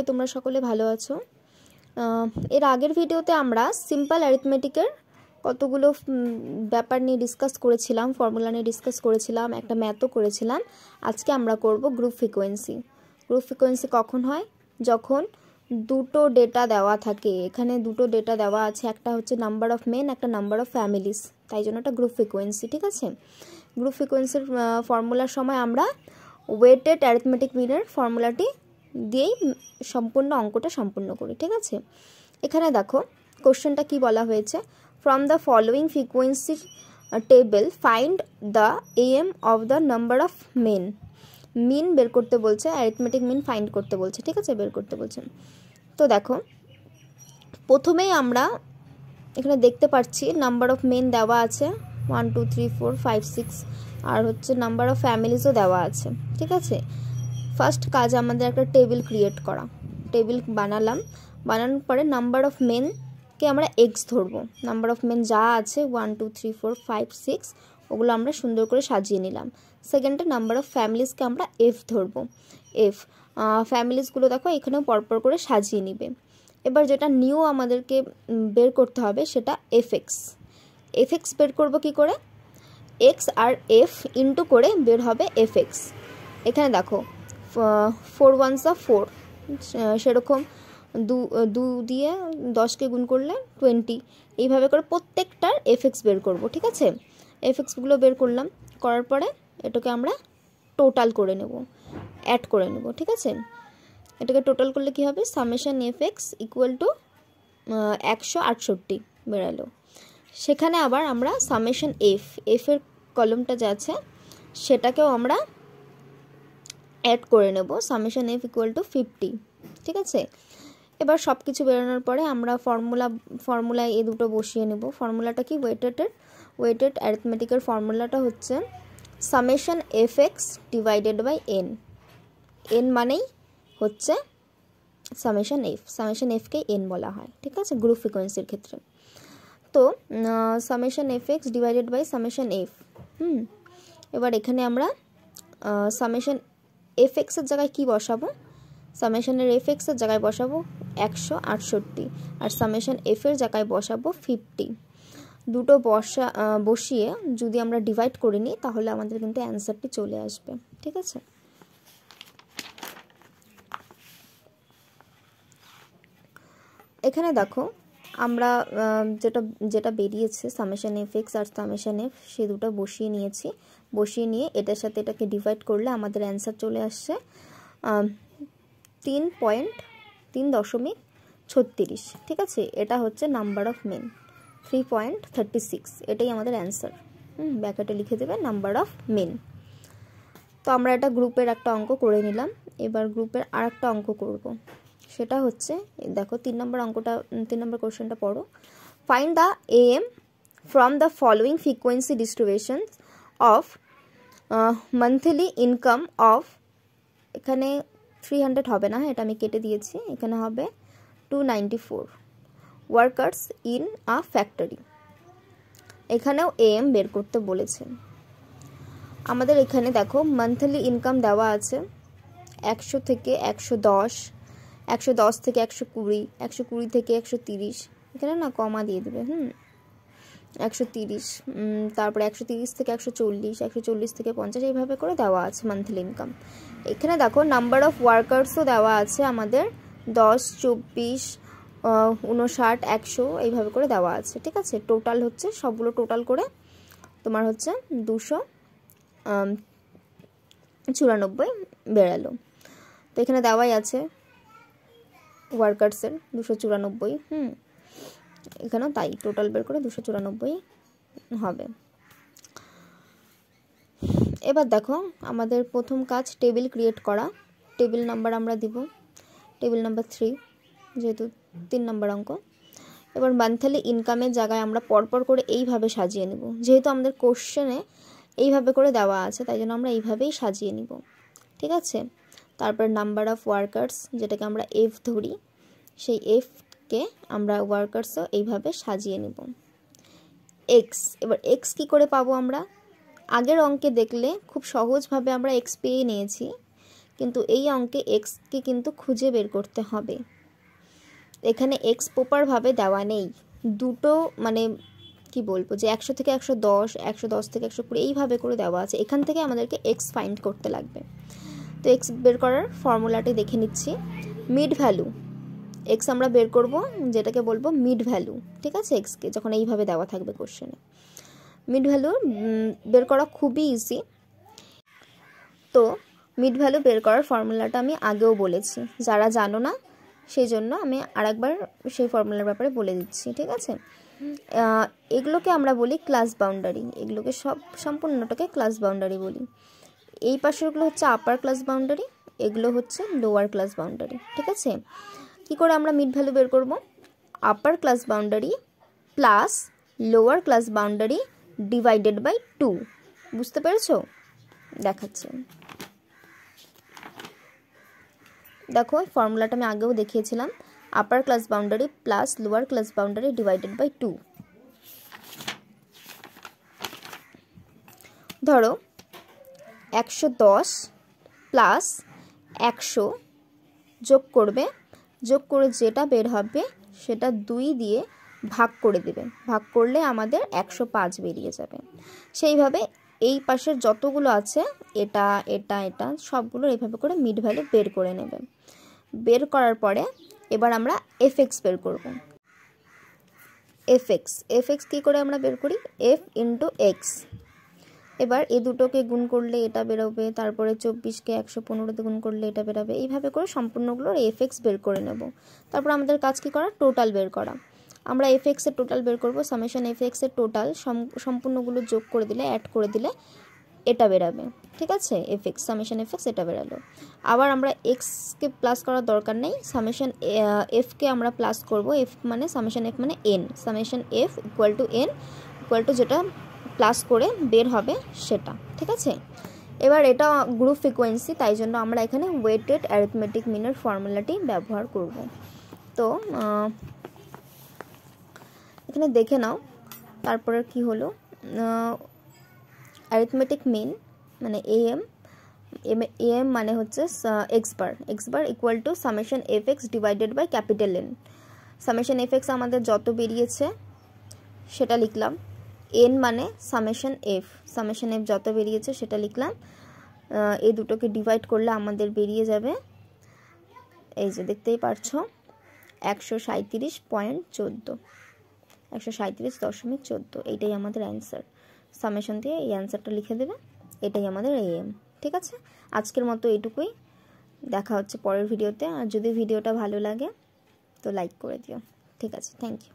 তোমরা সকলে ভালো আছো। এর আগের ভিডিওতে আমরা সিম্পল অ্যারিথমেটিকের কতগুলো ব্যাপার নিয়ে ডিসকাস করেছিলাম, ফর্মুলা নিয়ে ডিসকাস করেছিলাম, একটা ম্যাথও করেছিলাম। আজকে আমরা করব গ্রুপ ফ্রিকোয়েন্সি। গ্রুপ ফ্রিকোয়েন্সি কখন হয়? যখন দুটো ডেটা দেওয়া থাকে। এখানে দুটো ডেটা দেওয়া আছে, একটা হচ্ছে নাম্বার অফ মেন, একটা নাম্বার অফ ফ্যামিলিস, তাই জন্য এটা গ্রুপ ফ্রিকোয়েন্সি। ঠিক আছে, গ্রুপ ফ্রিকোয়েন্সির ফর্মুলার সময় আমরা ওয়েটেড অ্যারিথমেটিক মিনের ফর্মুলাটি দিয়েই সম্পূর্ণ অঙ্কটা সম্পূর্ণ করি। ঠিক আছে, এখানে দেখো কোশ্চেনটা কি বলা হয়েছে, from the following frequency table find the AM of the number of men. Mean বের করতে বলছে, অ্যারিথমেটিক মিন ফাইন্ড করতে বলছে। ঠিক আছে, বের করতে বলছে। তো দেখো প্রথমেই আমরা এখানে দেখতে পাচ্ছি নাম্বার অফ মেন দেওয়া আছে 1 2 3 4 5 6, আর হচ্ছে নাম্বার অফ ফ্যামিলিসও দেওয়া আছে। ঠিক আছে, ফার্স্ট কাজ আমাদের একটা টেবিল ক্রিয়েট করা। টেবিল বানালাম, বানানোর পরে নাম্বার অফ মেনকে আমরা এক্স ধরবো। নাম্বার অফ মেন যা আছে 1 2 3 4 5 6 ওগুলো আমরা সুন্দর করে সাজিয়ে নিলাম। সেকেন্ডে নাম্বার অফ ফ্যামিলিসকে আমরা এফ ধরবো। এফ ফ্যামিলিসগুলো দেখো এখানেও পরপর করে সাজিয়ে নিবে। এবার যেটা নিউ আমাদেরকে বের করতে হবে সেটা এফএক্স। এফএক্স বের করবো কি করে? এক্স আর এফ ইন্টু করে বের হবে এফএক্স। এখানে দেখো 4 1 4, সেরকম দু দিয়ে 10কে গুণ করলে 20, এইভাবে করে প্রত্যেকটার এফএক্স বের করব। ঠিক আছে, এফএক্সগুলো বের করলাম, করার পরে এটাকে আমরা টোটাল করে নেব, অ্যাড করে নেব। ঠিক আছে, এটাকে টোটাল করলে কি হবে? Summation FX equal to 168 বেরালো। সেখানে আবার আমরা সামেশন এফের কলমটা যা আছে সেটাকেও আমরা অ্যাড করে নেব, সামেশন এফ ইকুয়াল টু 50। ঠিক আছে, এবার সব কিছু বেরোনোর পরে আমরা ফর্মুলায় এই দুটো বসিয়ে নেব। ফর্মুলাটা কি? ওয়েটেড অ্যারিথমেটিকের ফর্মুলাটা হচ্ছে summation F X divided by N. N মানেই হচ্ছে সামেশন এফ, সামেশন এফকে এন বলা হয়। ঠিক আছে, গ্রুপ ফ্রিকোয়েন্সির ক্ষেত্রে। তো summation F X divided by summation F. এবার এখানে আমরা সামেশন এফএক্সের জায়গায় কি বসাবো? সামেশনের এফএক্সের জায়গায় বসাবো 168, আর সামেশন এফের জায়গায় বসাবো 50। দুটো বসিয়ে যদি আমরা ডিভাইড করে নিই তাহলে আমাদের কিন্তু অ্যান্সারটি চলে আসবে। ঠিক আছে, এখানে দেখো আমরা যেটা বেরিয়েছে সামেশন এফএক্স আর সামেশন এফ, সে দুটো বসিয়ে নিয়েছি। বসিয়ে নিয়ে এটার সাথে এটাকে ডিভাইড করলে আমাদের অ্যান্সার চলে আসছে 3.36। ঠিক আছে, এটা হচ্ছে নাম্বার অফ মেন 3.36, এটাই আমাদের অ্যান্সার। ব্যাকেটে লিখে দেবে নাম্বার অফ মেন। তো আমরা এটা গ্রুপের একটা অঙ্ক করে নিলাম। এবার গ্রুপের আর একটা অঙ্ক করব, সেটা হচ্ছে দেখো 3 নম্বর কোশ্চেনটা পড়ো। Find the AM from the following frequency distribution of monthly income of, এখানে 300 হবে না, এটা আমি কেটে দিয়েছি, এখানে হবে 294 ওয়ার্কার্স ইন আ ফ্যাক্টরি। এখানেও AM বের করতে বলেছে আমাদের। এখানে দেখো মান্থলি ইনকাম দেওয়া আছে 100 থেকে 110, 110 থেকে 120, 120 থেকে 130, এখানে না কমা দিয়ে দেবে। 130, তারপরে 130 থেকে 140, 140 থেকে 50, এইভাবে করে দেওয়া আছে মান্থলি ইনকাম। এখানে দেখো নাম্বার অফ ওয়ার্কার্সও দেওয়া আছে আমাদের 10, 24, 59, 100, এইভাবে করে দেওয়া আছে। ঠিক আছে, টোটাল হচ্ছে সবগুলো টোটাল করে তোমার হচ্ছে 294 বেরালো। তো এখানে দেওয়াই আছে ওয়ার্কার্সের 294। এখানেও তাই, টোটাল বের করে 294 হবে। এবার দেখো আমাদের প্রথম কাজ টেবিল ক্রিয়েট করা। টেবিল নাম্বার আমরা দিব টেবিল নাম্বার 3, যেহেতু 3 নম্বর অঙ্ক। এবার মান্থলি ইনকামের জায়গায় আমরা পরপর করে এইভাবে সাজিয়ে নেব, যেহেতু আমাদের কোশ্চেনে এইভাবে করে দেওয়া আছে তাই জন্য আমরা এইভাবেই সাজিয়ে নিব। ঠিক আছে, তারপর নাম্বার অফ ওয়ার্কার্স যেটাকে আমরা এফ ধরি, সেই এফকে আমরা ওয়ার্কার্সও এইভাবে সাজিয়ে নেব। এক্স, এবার এক্স কী করে পাবো? আমরা আগের অঙ্কে দেখলে খুব সহজভাবে আমরা এক্স পেয়ে নিয়েছি, কিন্তু এই অঙ্কে এক্সকে কিন্তু খুঁজে বের করতে হবে। এখানে এক্স প্রপারভাবে দেওয়া নেই, দুটো মানে কি বলবো যে 100 থেকে 110, 110 থেকে 120 এইভাবে করে দেওয়া আছে। এখান থেকে আমাদেরকে এক্স ফাইন্ড করতে লাগবে। তো এক্স বের করার ফর্মুলাটি দেখে নিচ্ছি। মিড ভ্যালু এক্স আমরা বের করব, যেটাকে বলবো মিড ভ্যালু, ঠিক আছে। এক্সকে যখন এইভাবে দেওয়া থাকবে কোশ্চেনে, মিড ভ্যালু বের করা খুবই ইজি। তো মিড ভ্যালু বের করার ফর্মুলাটা আমি আগেও বলেছি, যারা জানো না সেই জন্য আমি আরেকবার সেই ফর্মুলার ব্যাপারে বলে দিচ্ছি, ঠিক আছে। এগুলোকে আমরা বলি ক্লাস বাউন্ডারি, এগুলোকে সম্পূর্ণটাকে ক্লাস বাউন্ডারি বলি। এই পাশেরগুলো হচ্ছে আপার ক্লাস বাউন্ডারি, এগুলো হচ্ছে লোয়ার ক্লাস বাউন্ডারি, ঠিক আছে। কি করে আমরা মিড ভ্যালু বের করব? Upper class boundary plus lower class boundary divided by 2, বুঝতে পেরেছো? দেখাচ্ছি, দেখো ফর্মুলাটা আমি আগেও দেখিয়েছিলাম, upper class boundary plus lower class boundary divided by 2। ধরো 110 প্লাস 100 যোগ করবে, যোগ করে যেটা বের হবে সেটা 2 দিয়ে ভাগ করে দেবে, ভাগ করলে আমাদের 105 বেরিয়ে যাবে। সেইভাবে এই পাশের যতগুলো আছে এটা এটা এটা সবগুলো এইভাবে করে মিড ভ্যালু বের করে নেবে। বের করার পরে এবার আমরা এফএক্স বের করব। এফএক্স কী করে আমরা বের করি? F into x. এবার এই দুটোকে গুণ করলে এটা বেরোবে, তারপরে 24কে 115তে গুণ করলে এটা বেরোবে, এইভাবে করে সম্পূর্ণগুলোর এফএক্স বের করে নেব। তারপর আমাদের কাজ কী করা? টোটাল বের করা। আমরা এফএক্সের টোটাল বের করব, সামেশন এফএক্সের টোটাল সম্পূর্ণগুলো যোগ করে দিলে, অ্যাড করে দিলে এটা বেরাবে, ঠিক আছে। এফএক্স সামেশন এফএক্স এটা বেরালো। আবার আমরা এক্সকে প্লাস করার দরকার নেই, সামেশন এফকে আমরা প্লাস করব। এফ মানে সামেশন এফ মানে N, summation F equal to N equal to যেটা প্লাস করে বের হবে সেটা, ঠিক আছে। এবার এটা গ্রুপ ফ্রিকোয়েন্সি, তাই জন্য আমরা এখানে ওয়েটেড অ্যারিথমেটিক মিনের ফর্মুলাটি ব্যবহার করব। তো এখানে দেখে নাও তারপরে কি হলো। অ্যারিথমেটিক মিন মানে এএম মানে হচ্ছে X bar equal to summation F X divided by capital N. Summation F X আমাদের যত বেরিয়েছে সেটা লিখলাম, এন মানে সামেশন এফ যত বেরিয়েছে সেটা লিখলাম। এই দুটোকে ডিভাইড করলে আমাদের বেরিয়ে যাবে, এই যে দেখতেই পারছো 137.14, 137.14, এইটাই আমাদের অ্যান্সার। সামেশন দিয়ে এই অ্যান্সারটা লিখে দেবে, এটাই আমাদের এএম, ঠিক আছে। আজকের মতো এইটুকুই, দেখা হচ্ছে পরের ভিডিওতে। আর যদি ভিডিওটা ভালো লাগে তো লাইক করে দিও, ঠিক আছে। Thank you.